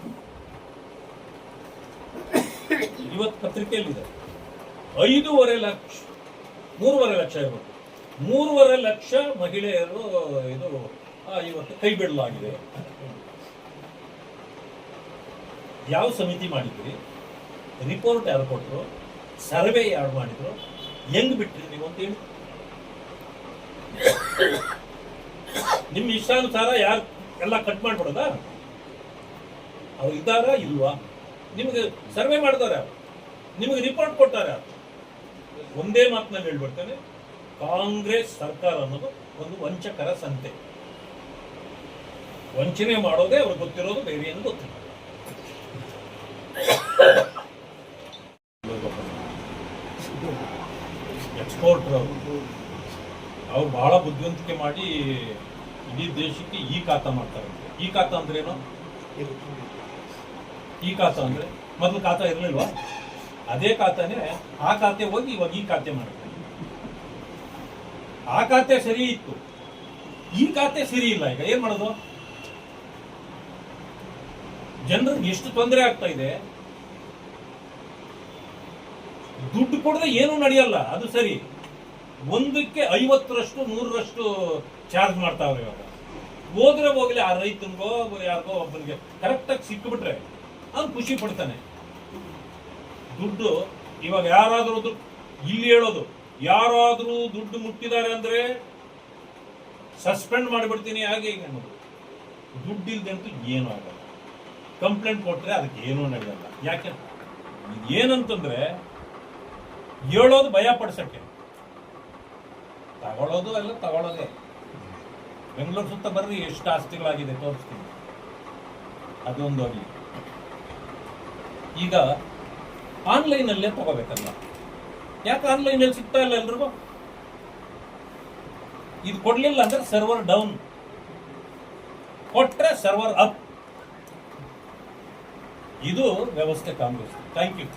ಇವತ್ತು ಪತ್ರಿಕೆಯಲ್ಲಿದೆ 5.5 ಲಕ್ಷ 3.5 ಲಕ್ಷ ಇರಬೇಕು. 3.5 ಲಕ್ಷ ಮಹಿಳೆಯರು ಇದು ಇವತ್ತು ಕೈ ಬಿಡಲಾಗಿದೆ. ಯಾವ ಸಮಿತಿ ಮಾಡಿದ್ರಿ? ರಿಪೋರ್ಟ್ ಯಾರು ಕೊಟ್ಟರು? ಸರ್ವೆ ಯಾರು ಮಾಡಿದ್ರು? ಹೆಂಗ್ ಬಿಟ್ರಿ ನೀವು ಅಂತ ಹೇಳಿ? ನಿಮ್ಮ ಇಷ್ಟಾನುಸಾರ ಯಾರು ಎಲ್ಲ ಕಟ್ ಮಾಡ್ಬಿಡೋದಾ? ಅವ್ರು ಇದ್ದಾರ ಇಲ್ವಾ? ನಿಮಗೆ ಸರ್ವೆ ಮಾಡಿದಾರ? ನಿಮಗೆ ರಿಪೋರ್ಟ್ ಕೊಟ್ಟಾರ? ಒಂದೇ ಮಾತಿನಲ್ಲಿ ಹೇಳ್ಬಿಡ್ತೇನೆ, ಕಾಂಗ್ರೆಸ್ ಸರ್ಕಾರ ಅನ್ನೋದು ಒಂದು ವಂಚಕರ ಸಂತೆ. ವಂಚನೆ ಮಾಡೋದೇ ಅವ್ರಿಗೆ ಗೊತ್ತಿರೋದು, ಬೇರೆ ಏನು ಗೊತ್ತಿಲ್ಲ. ಎಕ್ಸ್ಪೋರ್ಟರ್ ಅವ್ರು ಬಹಳ ಬುದ್ಧಿವಂತಿಕೆ ಮಾಡಿ ಇಡೀ ದೇಶಕ್ಕೆ ಈ ಖಾತಾ ಮಾಡ್ತಾರಂತೆ. ಈ ಖಾತಾ ಅಂದ್ರೆ ಏನು? ಈ ಖಾತಾ ಅಂದ್ರೆ ಮೊದಲು ಖಾತಾ ಇರಲಿಲ್ವಾ? ಅದೇ ಖಾತಾನೇ ಆ ಖಾತೆ ಹೋಗಿ ಇವಾಗ ಈ ಖಾತೆ ಮಾಡ್ತಾರೆ. ಆ ಖಾತೆ ಸರಿ ಇತ್ತು, ಈ ಖಾತೆ ಸರಿ ಇಲ್ಲ. ಈಗ ಏನ್ ಮಾಡೋದು? ಜನರಿಗೆ ಎಷ್ಟು ತೊಂದರೆ ಆಗ್ತಾ ಇದೆ. ದುಡ್ಡು ಕೊಡದೆ ಏನೂ ನಡೆಯಲ್ಲ, ಅದು ಸರಿ. ಒಂದಕ್ಕೆ 50ರಷ್ಟು 100ರಷ್ಟು ಚಾರ್ಜ್ ಮಾಡ್ತಾವ್ರೆ. ಇವಾಗ ಹೋದ್ರೆ ಹೋಗ್ಲಿ, ಆ ರೈತನಿಗೋ ಯಾರಿಗೋ ಒಬ್ಬನಿಗೆ ಕರೆಕ್ಟಾಗಿ ಸಿಕ್ಕಿಬಿಟ್ರೆ ಅವ್ನು ಖುಷಿ ಪಡ್ತಾನೆ. ದುಡ್ಡು ಇವಾಗ ಯಾರಾದ್ರೂ ಇಲ್ಲಿ ಹೇಳೋದು, ಯಾರಾದ್ರೂ ದುಡ್ಡು ಮುಟ್ಟಿದ್ದಾರೆ ಅಂದ್ರೆ ಸಸ್ಪೆಂಡ್ ಮಾಡಿಬಿಡ್ತೀನಿ, ಹಾಗೆ ಈಗ ಅನ್ನೋದು. ದುಡ್ಡು ಇಲ್ದಂತೂ ಏನೂ ಆಗಲ್ಲ. ಕಂಪ್ಲೇಂಟ್ ಕೊಟ್ರೆ ಅದಕ್ಕೆ ಏನೂ ನಡೆಯಲ್ಲ. ಯಾಕೆ? ಏನಂತಂದ್ರೆ ಹೇಳೋದು ಭಯ ಪಡಿಸಕ್ಕೆ, ತಗೊಳ್ಳೋದು ಎಲ್ಲ ತಗೊಳ್ಳೋದೇ. ಬೆಂಗಳೂರು ಸುತ್ತ ಬರ್ರಿ, ಎಷ್ಟು ಆಸ್ತಿಗಳಾಗಿದೆ ತೋರಿಸ್ತೀನಿ. ಅದೊಂದು ಹೋಗ್ಲಿ. ಈಗ ಆನ್ಲೈನಲ್ಲೇ ತಗೋಬೇಕಲ್ಲ, ಯಾಕೆ ಆನ್ಲೈನಲ್ಲಿ ಸಿಗ್ತಾ ಇಲ್ಲ ಎಲ್ರಿಗೂ? ಇದು ಕೊಡ್ಲಿಲ್ಲ ಅಂದ್ರೆ ಸರ್ವರ್ ಡೌನ್, ಕೊಟ್ರೆ ಸರ್ವರ್ ಅಪ್. ಇದು ವ್ಯವಸ್ಥೆ ಕಾಂಗ್ರೆಸ್. Thank you.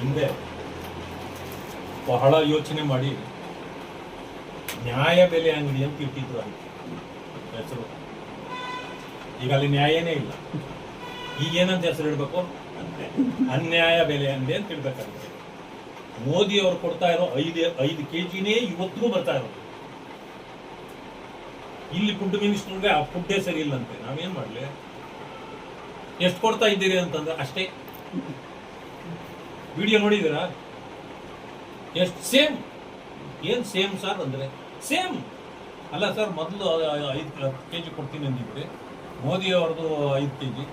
ಹಿಂದೆ ಬಹಳ ಯೋಚನೆ ಮಾಡಿ ನ್ಯಾಯ ಬೆಲೆ ಅಂಗಡಿ ಅಂತ ಇಟ್ಟಿದ್ರು, ಅದಕ್ಕೆ ಹೆಸರು. ಈಗ ಅಲ್ಲಿ ನ್ಯಾಯನೇ ಇಲ್ಲ. ಈಗೇನಂತ ಹೆಸರು ಇಡಬೇಕು? ಅನ್ಯಾಯ ಬೆಲೆ ಅಂಗಡಿ ಅಂತ ಇಡ್ಬೇಕಾಗುತ್ತೆ. ಮೋದಿ ಅವರು ಕೊಡ್ತಾ ಇರೋ 5 ಕೆಜಿನೇ ಇವತ್ತಿಗೂ ಬರ್ತಾ ಇರೋದು. ಇಲ್ಲಿ ಫುಡ್ ಮಿನಿಸ್ಟರ್ಗೆ ಆ ಫುಡ್ಡೇ ಸರಿ ಇಲ್ಲಂತೆ. ನಾವೇನ್ ಮಾಡ್ಲಿ? ಎಷ್ಟು ಕೊಡ್ತಾ ಇದ್ದೀರಿ ಅಂತಂದ್ರೆ ಅಷ್ಟೇ. ವಿಡಿಯೋ ನೋಡಿದ್ದೀರಾ? ಎಷ್ಟು ಸೇಮ್. ಏನ್ ಸೇಮ್ ಸರ್ ಅಂದ್ರೆ ಸೇಮ್ ಅಲ್ಲ ಸರ್. ಮೊದಲು 5 ಕೆಜಿ ಕೊಡ್ತೀನಿ ಅಂದಿದ್ರಿ, ಮೋದಿ ಅವ್ರದ್ದು 5 ಕೆಜಿ,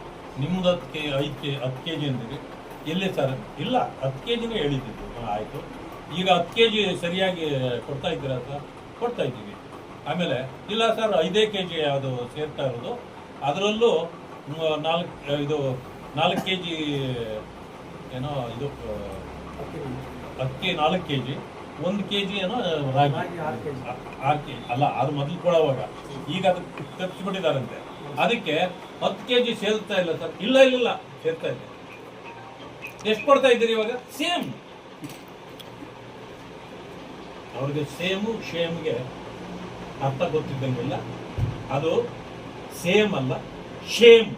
ನಿಮ್ದು 10 ಕೆಜಿ ಅಂದಿರಿ. ಎಲ್ಲಿ ಸರ್? ಇಲ್ಲ, 10 ಕೆಜಿನೇ ಹೇಳಿದ್ದು. ಆಯ್ತು, ಈಗ 10 ಕೆಜಿ ಸರಿಯಾಗಿ ಕೊಡ್ತಾ ಇದ್ದೀರಾ ಸರ್? ಕೊಡ್ತಾ ಇದ್ದೀವಿ. ಆಮೇಲೆ ಇಲ್ಲ ಸರ್ 5 ಕೆಜಿ ಅದು ಸೇರ್ತಾ ಇರೋದು, ಅದರಲ್ಲೂ 4 ಕೆಜಿ ಏನೋ ಇದು ಅಕ್ಕಿ, 4 ಕೆಜಿ, 1 ಕೆಜಿ ಏನೋ ರಾಗಿ, 6 ಕೆಜಿ ಅಲ್ಲ, ಅದು ಮೊದಲು ಕೊಡೋವಾಗ. ಈಗ ಅದಕ್ಕೆ ತಪ್ಪಿಸ್ಬಿಟ್ಟಿದ್ದಾರಂತೆ. ಅದಕ್ಕೆ 10 ಕೆಜಿ ಸೇರ್ತಾ ಇಲ್ಲ ಸರ್. ಇಲ್ಲ ಸೇರ್ತಾ ಇದೆ. ಎಷ್ಟು ಕೊಡ್ತಾ ಇದ್ದೀರಿ ಇವಾಗ? ಸೇಮ್. ಅವ್ರಿಗೆ ಸೇಮು ಶೇಮ್ಗೆ ಅರ್ಥ ಗೊತ್ತಿದ್ದಂಗಿಲ್ಲ. ಅದು ಸೇಮ್ ಅಲ್ಲ, ಶೇಮ್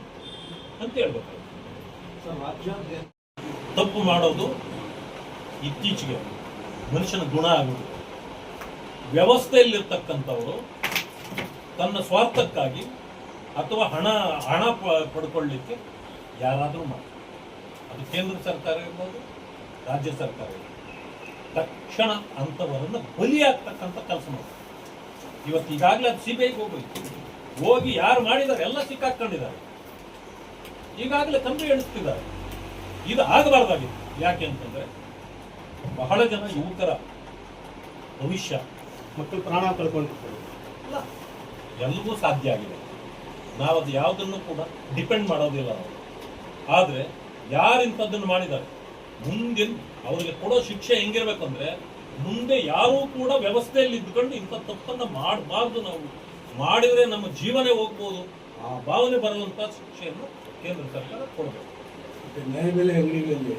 ಅಂತ ಹೇಳ್ಬೇಕು. ಸರ್, ರಾಜ್ಯಾದ್ಯಂತ ತಪ್ಪು ಮಾಡೋದು ಇತ್ತೀಚೆಗೆ ಮನುಷ್ಯನ ಗುಣ ಆಗುವುದು. ವ್ಯವಸ್ಥೆಯಲ್ಲಿರ್ತಕ್ಕಂಥವರು ತನ್ನ ಸ್ವಾರ್ಥಕ್ಕಾಗಿ ಅಥವಾ ಹಣ ಪಡ್ಕೊಳ್ಳಿಕ್ಕೆ ಯಾರಾದರೂ ಮಾಡ್ತಾರೆ. ಅದು ಕೇಂದ್ರ ಸರ್ಕಾರ ಇರ್ಬೋದು, ರಾಜ್ಯ ಸರ್ಕಾರ ಇರ್ಬೋದು. ತಕ್ಷಣ ಅಂಥವರನ್ನು ಬಲಿಯಾಗ್ತಕ್ಕಂಥ ಕೆಲಸ ಮಾಡ್ತಾರೆ. ಇವತ್ತು ಈಗಾಗಲೇ ಅದು CBIಗೆ ಹೋಗಿ ಯಾರು ಮಾಡಿದ್ದಾರೆ ಎಲ್ಲ ಸಿಕ್ಕಾಕೊಂಡಿದ್ದಾರೆ. ಈಗಾಗಲೇ ಕಂಬಿ ಎಣಿಸ್ತಿದ್ದಾರೆ. ಇದು ಆಗಬಾರ್ದಾಗಿತ್ತು. ಯಾಕೆ ಅಂತಂದ್ರೆ ಬಹಳ ಜನ ಯುವಕರ ಭವಿಷ್ಯ, ಮಕ್ಕಳು ಪ್ರಾಣ ಕಳ್ಕೊಂಡಿರ್ತಾರೆ. ಇಲ್ಲ, ಎಲ್ರಿಗೂ ಸಾಧ್ಯ ಆಗಿದೆ. ನಾವು ಅದು ಯಾವುದನ್ನು ಕೂಡ ಡಿಪೆಂಡ್ ಮಾಡೋದಿಲ್ಲ ನಾವು. ಆದರೆ ಯಾರಿಂಥದ್ದನ್ನು ಮಾಡಿದ್ದಾರೆ, ಮುಂದಿನ ಅವರಿಗೆ ಕೊಡೋ ಶಿಕ್ಷೆ ಹೆಂಗಿರ್ಬೇಕಂದ್ರೆ, ಮುಂದೆ ಯಾರೂ ಕೂಡ ವ್ಯವಸ್ಥೆಯಲ್ಲಿ ಇದ್ದುಕೊಂಡು ಇಂಥ ತಪ್ಪನ್ನು ಮಾಡಬಾರ್ದು. ನಾವು ಮಾಡಿದರೆ ನಮ್ಮ ಜೀವನೇ ಹೋಗ್ಬೋದು, ಆ ಭಾವನೆ ಬರುವಂಥ ಶಿಕ್ಷೆಯನ್ನು ಕೇಂದ್ರ ಸರ್ಕಾರ ಕೊಡಬೇಕು. ನ್ಯಾಯಬೆಲೆ ಅಂಗಡಿಗಳಲ್ಲಿ